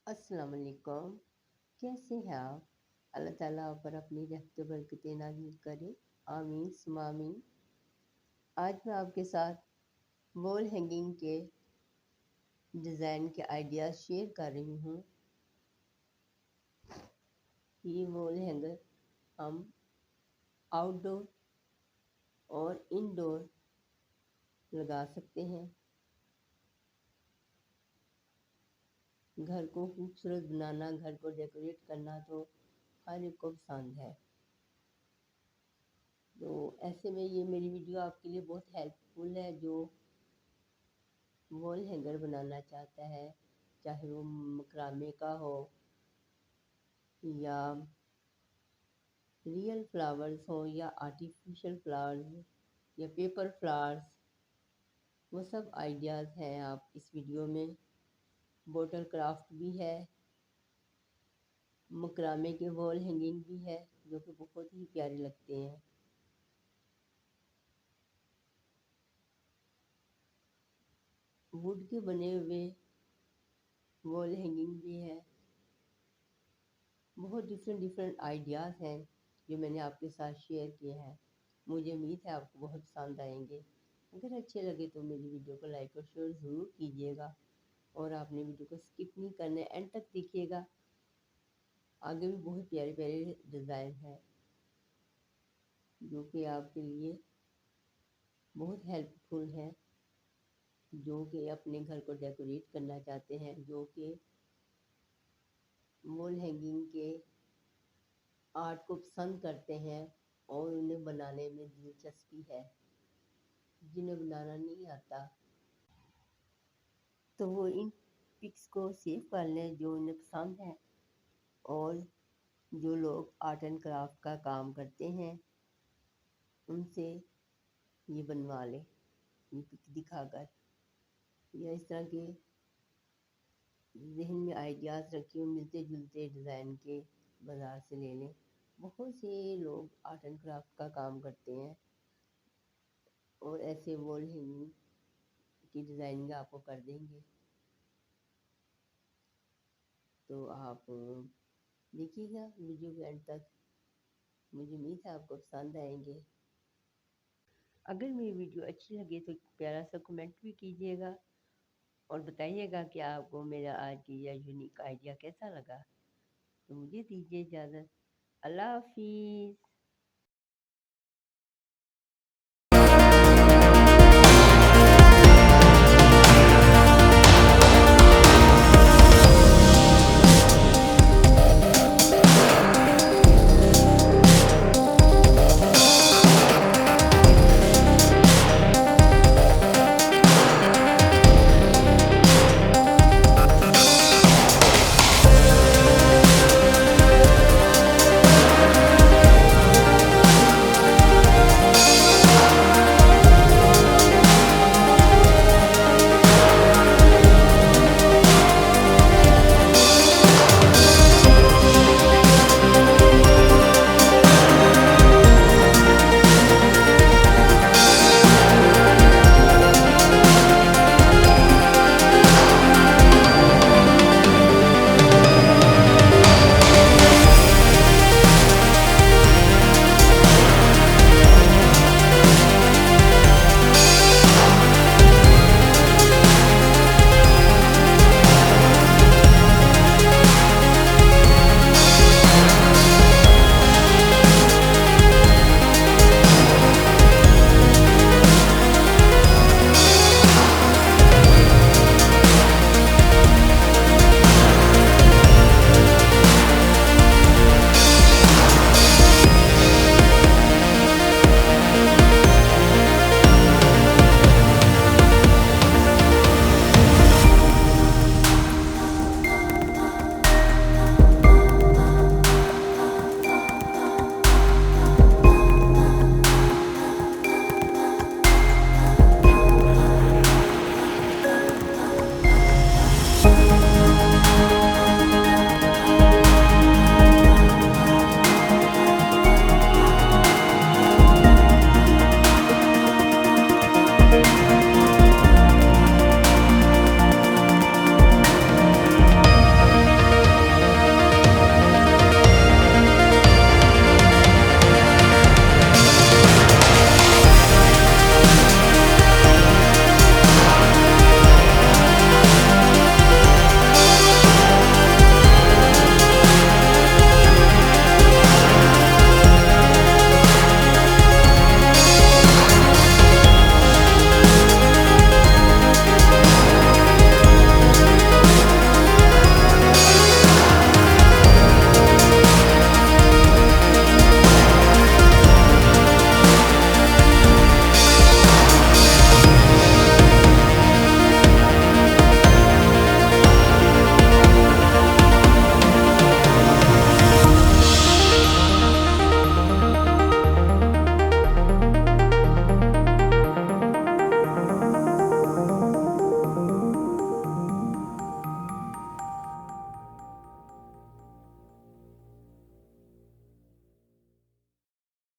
अस्सलाम वालेकुम। कैसे हैं आप? अल्लाह ताला आप पर अपनी रहमत बरकतें नाज़िल करे। आमीन सुम्मा आमीन। आज मैं आपके साथ वॉल हैंगिंग के डिज़ाइन के आइडियाज़ शेयर कर रही हूँ। ये वॉल हैंगर हम आउटडोर और इनडोर लगा सकते हैं। घर को खूबसूरत बनाना, घर को डेकोरेट करना तो हर एक को पसंद है। तो ऐसे में ये मेरी वीडियो आपके लिए बहुत हेल्पफुल है। जो वॉल हैंगर बनाना चाहता है, चाहे वो मकरामे का हो या रियल फ्लावर्स हो या आर्टिफिशियल फ्लावर्स या पेपर फ्लावर्स, वो सब आइडियाज़ हैं आप इस वीडियो में। बॉटल क्राफ्ट भी है, मकरामे के वॉल हैंगिंग भी है, जो कि बहुत ही प्यारे लगते हैं। वुड के बने हुए वॉल हैंगिंग भी है। बहुत डिफरेंट आइडियाज़ हैं जो मैंने आपके साथ शेयर किए हैं। मुझे उम्मीद है आपको बहुत पसंद आएंगे। अगर अच्छे लगे तो मेरी वीडियो को लाइक और शेयर ज़रूर कीजिएगा, और आपने वीडियो को स्किप नहीं करना है, एंड तक देखिएगा। आगे भी बहुत प्यारे प्यारे डिज़ाइन हैं जो कि आपके लिए बहुत हेल्पफुल हैं, जो कि अपने घर को डेकोरेट करना चाहते हैं, जो कि वॉल हैंगिंग के आर्ट को पसंद करते हैं और उन्हें बनाने में दिलचस्पी है। जिन्हें बनाना नहीं आता तो वो इन पिक्स को सेव कर लें जो उन्हें पसंद है, और जो लोग आर्ट एंड क्राफ्ट का काम करते हैं उनसे ये बनवा लें, ये पिक दिखाकर, या इस तरह के जहन में आइडियाज़ रखिए, मिलते जुलते डिज़ाइन के बाज़ार से ले लें। बहुत से लोग आर्ट एंड क्राफ्ट का काम करते हैं और ऐसे वॉल हैंगिंग की डिज़ाइनिंग आपको कर देंगे। तो आप देखिएगा वीडियो के एंड तक। मुझे उम्मीद है आपको पसंद आएंगे। अगर मेरी वीडियो अच्छी लगे तो प्यारा सा कमेंट भी कीजिएगा और बताइएगा कि आपको मेरा आज की यह यूनिक आइडिया कैसा लगा। तो मुझे दीजिए इजाज़त। अल्लाह हाफिज़।